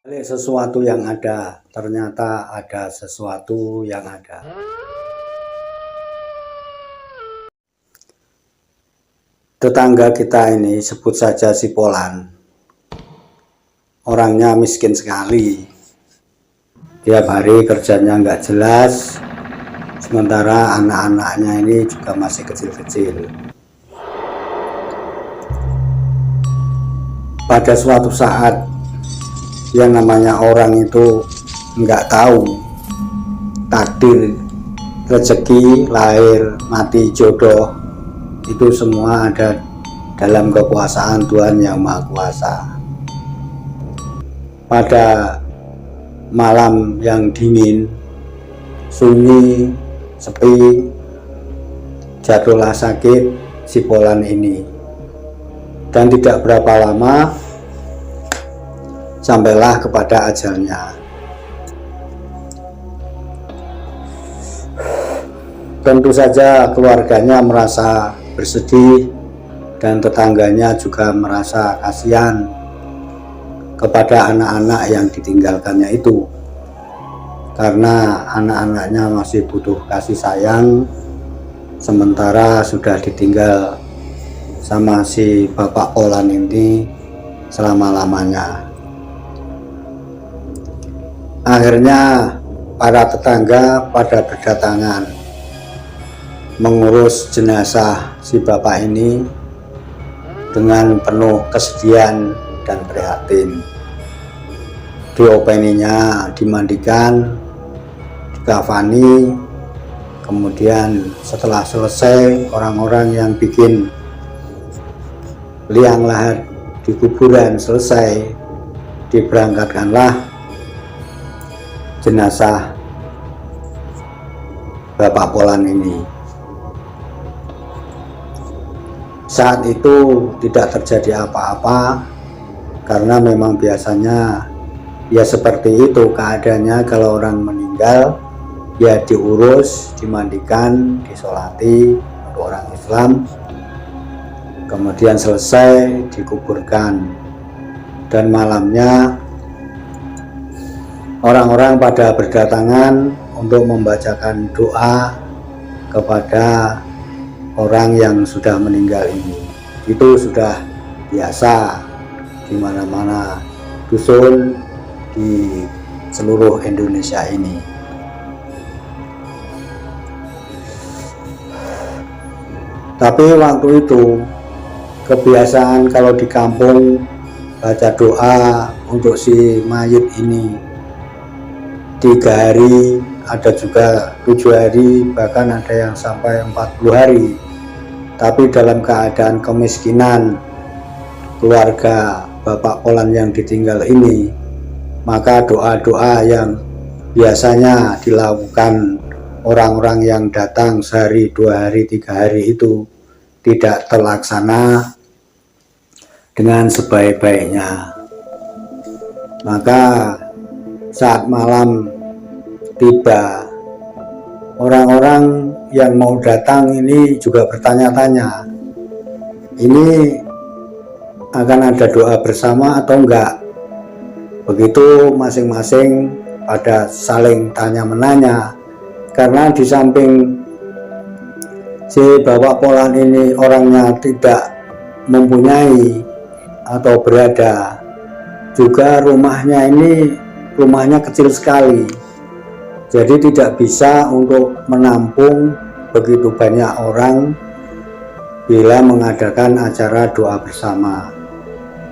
Sesuatu yang ada, ternyata ada sesuatu yang ada. Tetangga kita ini, sebut saja si Polan, orangnya miskin sekali. Tiap hari kerjanya nggak jelas, sementara anak-anaknya ini juga masih kecil-kecil. Pada suatu saat, yang namanya orang itu nggak tahu takdir, rezeki, lahir, mati, jodoh, itu semua ada dalam kekuasaan Tuhan Yang Maha Kuasa. Pada malam yang dingin, sunyi, sepi, jatuhlah sakit si Polan ini, dan tidak berapa lama sampailah kepada ajalnya. Tentu saja keluarganya merasa bersedih dan tetangganya juga merasa kasihan kepada anak-anak yang ditinggalkannya itu, karena anak-anaknya masih butuh kasih sayang, sementara sudah ditinggal sama si Bapak Polan ini selama-lamanya. Akhirnya para tetangga pada berdatangan mengurus jenazah si bapak ini dengan penuh kesedihan dan prihatin. Diopeninya, dimandikan, dikafani, kemudian setelah selesai orang-orang yang bikin liang lahat di kuburan selesai, diberangkatkanlah jenazah Bapak Polan ini. Saat itu tidak terjadi apa-apa, karena memang biasanya ya seperti itu keadaannya. Kalau orang meninggal ya diurus, dimandikan, disolati untuk orang Islam, kemudian selesai dikuburkan, dan malamnya orang-orang pada berdatangan untuk membacakan doa kepada orang yang sudah meninggal ini. Itu sudah biasa di mana-mana dusun di seluruh Indonesia ini. Tapi waktu itu kebiasaan kalau di kampung baca doa untuk si mayit ini 3 hari, ada juga 7 hari, bahkan ada yang sampai 40 hari. Tapi dalam keadaan kemiskinan keluarga Bapak Polan yang ditinggal ini, maka doa-doa yang biasanya dilakukan orang-orang yang datang sehari, 2 hari, 3 hari itu tidak terlaksana dengan sebaik-baiknya. Maka saat malam tiba, orang-orang yang mau datang ini juga bertanya-tanya, ini akan ada doa bersama atau enggak. Begitu masing-masing pada saling tanya-menanya, karena di samping si Bapak Polan ini orangnya tidak mempunyai atau berada, juga rumahnya kecil sekali, jadi tidak bisa untuk menampung begitu banyak orang bila mengadakan acara doa bersama.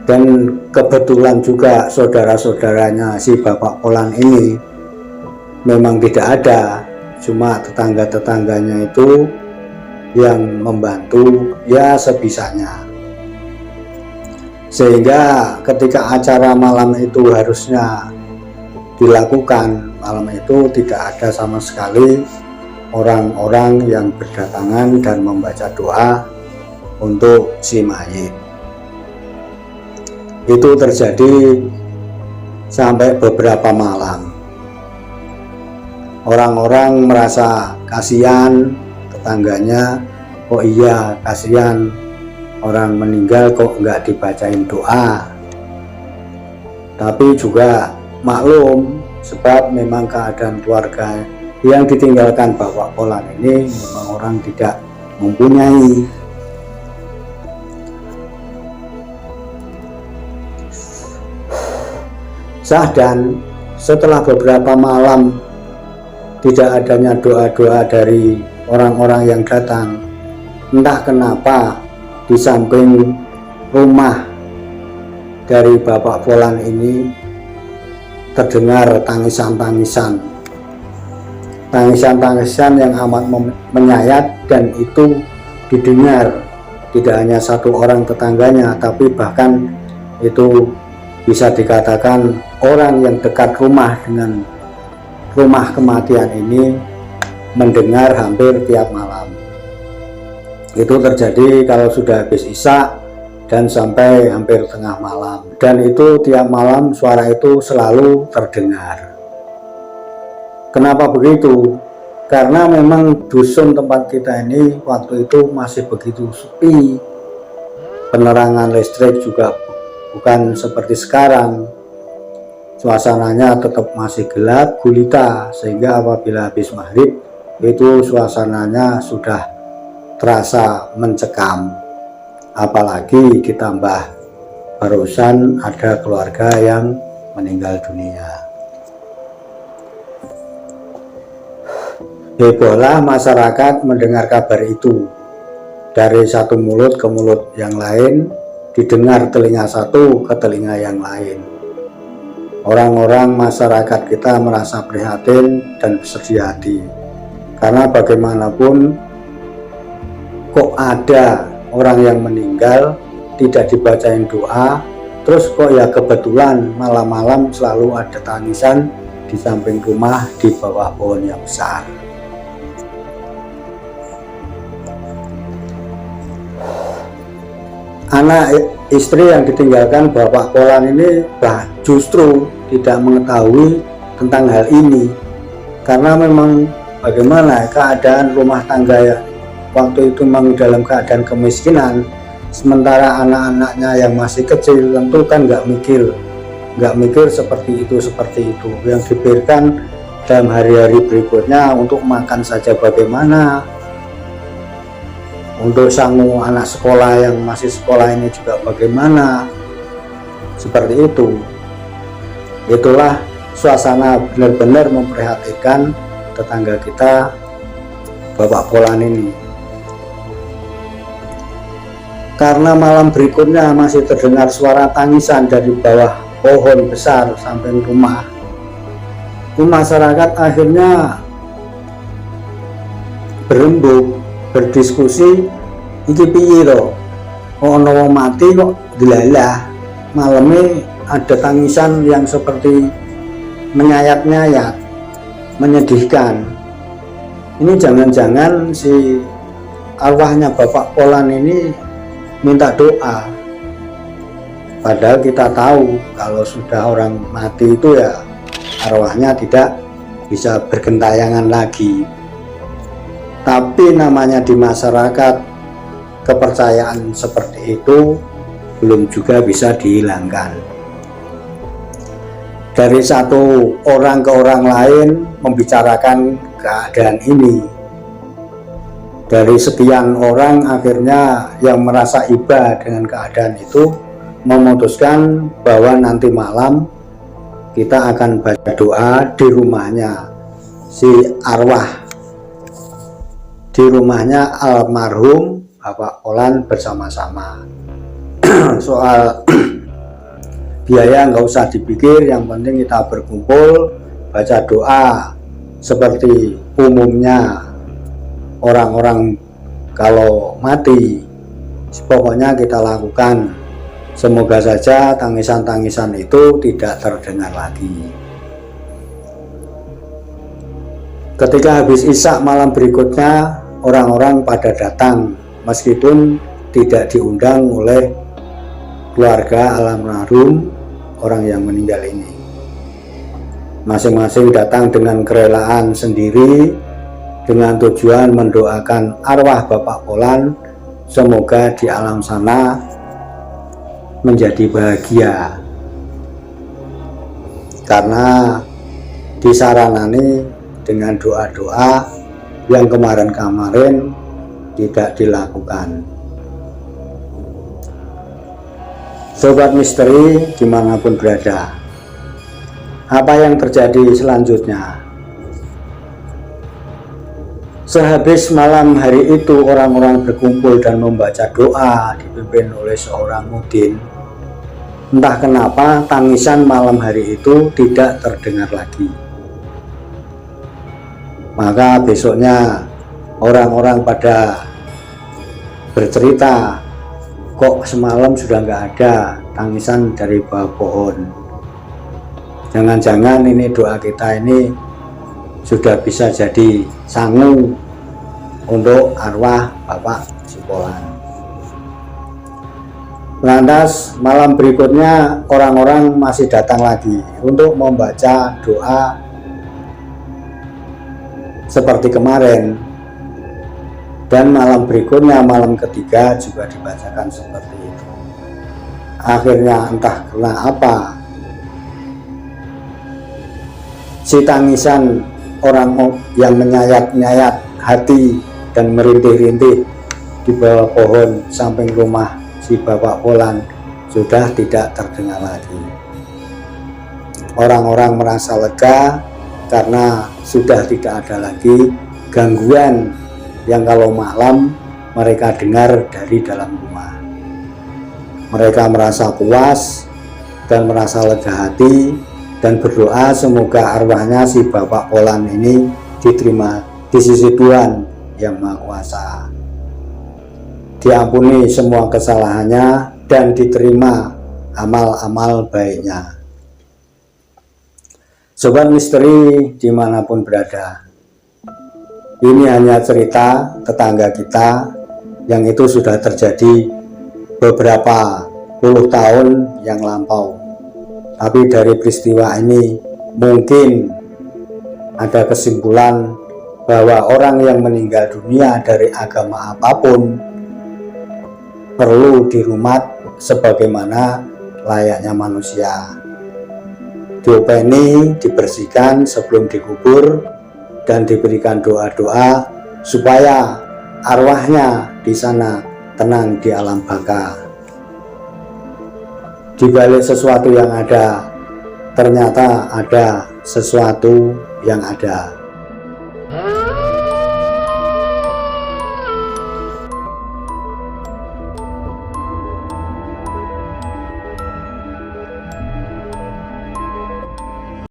Dan kebetulan juga saudara-saudaranya si Bapak Polan ini memang tidak ada, cuma tetangga-tetangganya itu yang membantu ya sebisanya. Sehingga ketika acara malam itu harusnya dilakukan, malam itu tidak ada sama sekali orang-orang yang berdatangan dan membaca doa untuk si mayit. Itu terjadi sampai beberapa malam. Orang-orang merasa kasihan tetangganya, oh iya kasihan orang meninggal kok nggak dibacain doa. Tapi juga maklum, sebab memang keadaan keluarga yang ditinggalkan Bapak Polan ini memang orang tidak mempunyai. Dan setelah beberapa malam tidak adanya doa-doa dari orang-orang yang datang, entah kenapa di samping rumah dari Bapak Polan ini terdengar tangisan-tangisan yang amat menyayat, dan itu didengar tidak hanya satu orang tetangganya, tapi bahkan itu bisa dikatakan orang yang dekat rumah dengan rumah kematian ini mendengar hampir tiap malam. Itu terjadi kalau sudah habis isya dan sampai hampir tengah malam, dan itu tiap malam suara itu selalu terdengar. Kenapa begitu? Karena memang dusun tempat kita ini waktu itu masih begitu sepi, penerangan listrik juga bukan seperti sekarang, suasananya tetap masih gelap gulita, sehingga apabila habis maghrib itu suasananya sudah terasa mencekam. Apalagi ditambah barusan ada keluarga yang meninggal dunia. Hebohlah masyarakat mendengar kabar itu, dari satu mulut ke mulut yang lain, didengar telinga satu ke telinga yang lain. Orang-orang masyarakat kita merasa prihatin dan bersedih hati, karena bagaimanapun kok ada orang yang meninggal tidak dibacain doa, terus kok ya kebetulan malam-malam selalu ada tangisan di samping rumah di bawah pohon yang besar. Anak istri yang ditinggalkan Bapak Polan ini justru tidak mengetahui tentang hal ini, karena memang bagaimana keadaan rumah tangga ya waktu itu memang dalam keadaan kemiskinan, sementara anak-anaknya yang masih kecil tentu kan nggak mikir seperti itu. Yang dipikirkan dalam hari-hari berikutnya untuk makan saja bagaimana, untuk sanggup anak sekolah yang masih sekolah ini juga bagaimana, seperti itu. Itulah suasana benar-benar memprihatinkan tetangga kita Bapak Polan ini. Karena malam berikutnya masih terdengar suara tangisan dari bawah pohon besar samping rumah, masyarakat akhirnya berembuk, berdiskusi, iki piye to, ono wong mati kok dilalah, malamnya ada tangisan yang seperti menyayat-nyayat, menyedihkan. Ini jangan-jangan si arwahnya Bapak Polan ini minta doa. Padahal kita tahu kalau sudah orang mati itu ya arwahnya tidak bisa bergentayangan lagi. Tapi namanya di masyarakat kepercayaan seperti itu belum juga bisa dihilangkan. Dari satu orang ke orang lain membicarakan keadaan ini, dari sekian orang akhirnya yang merasa iba dengan keadaan itu memutuskan bahwa nanti malam kita akan baca doa di rumahnya si arwah, di rumahnya almarhum Bapak Polan bersama-sama. Soal biaya nggak usah dipikir, yang penting kita berkumpul baca doa seperti umumnya orang-orang kalau mati. Pokoknya kita lakukan, semoga saja tangisan-tangisan itu tidak terdengar lagi. Ketika habis isya malam berikutnya, orang-orang pada datang meskipun tidak diundang oleh keluarga almarhum orang yang meninggal ini. Masing-masing datang dengan kerelaan sendiri, dengan tujuan mendoakan arwah Bapak Polan semoga di alam sana menjadi bahagia. karena disaranani dengan doa-doa yang kemarin-kemarin tidak dilakukan. Sobat misteri dimanapun berada, apa yang terjadi selanjutnya? Sehabis malam hari itu orang-orang berkumpul dan membaca doa dipimpin oleh seorang mudin. Entah kenapa tangisan malam hari itu tidak terdengar lagi. Maka besoknya orang-orang pada bercerita, kok semalam sudah nggak ada tangisan dari bawah pohon. Jangan-jangan ini doa kita ini sudah bisa jadi sangu untuk arwah Bapak Sipolan. Lantas malam berikutnya orang-orang masih datang lagi untuk membaca doa seperti kemarin, dan malam berikutnya, malam ketiga juga dibacakan seperti itu. Akhirnya entah karena apa, si tangisan orang yang menyayat-nyayat hati dan merintih-rintih di bawah pohon samping rumah si Bapak Polan sudah tidak terdengar lagi. Orang-orang merasa lega karena sudah tidak ada lagi gangguan yang kalau malam mereka dengar dari dalam rumah. Mereka merasa puas dan merasa lega hati dan berdoa semoga arwahnya si Bapak Polan ini diterima di sisi Tuhan Yang Maha Kuasa, diampuni semua kesalahannya dan diterima amal-amal baiknya. Sobat misteri dimanapun berada, ini hanya cerita tetangga kita yang itu sudah terjadi beberapa puluh tahun yang lampau. Tapi dari peristiwa ini mungkin ada kesimpulan bahwa orang yang meninggal dunia dari agama apapun perlu dirumat sebagaimana layaknya manusia. Diopeni, dibersihkan sebelum dikubur, dan diberikan doa-doa supaya arwahnya di sana tenang di alam baka. Di balik sesuatu yang ada, ternyata ada sesuatu yang ada.